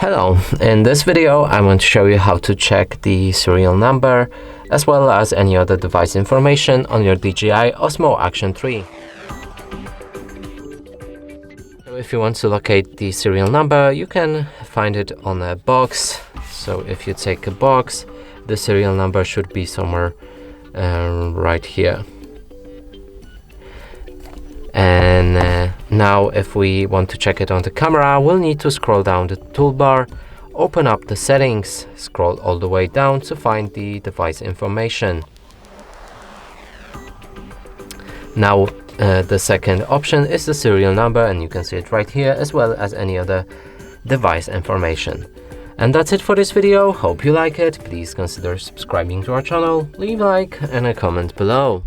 Hello, in this video I want to show you how to check the serial number as well as any other device information on your DJI OSMO Action 3. So if you want to locate the serial number, you can find it on a box. So if you take a box, the serial number should be somewhere right here. And now if we want to check it on the camera, we'll need to scroll down the toolbar, open up the settings, scroll all the way down to find the device information. Now the second option is the serial number, and you can see it right here, as well as any other device information. And that's it for this video. Hope you like it. Please consider subscribing to our channel, leave a like and a comment below.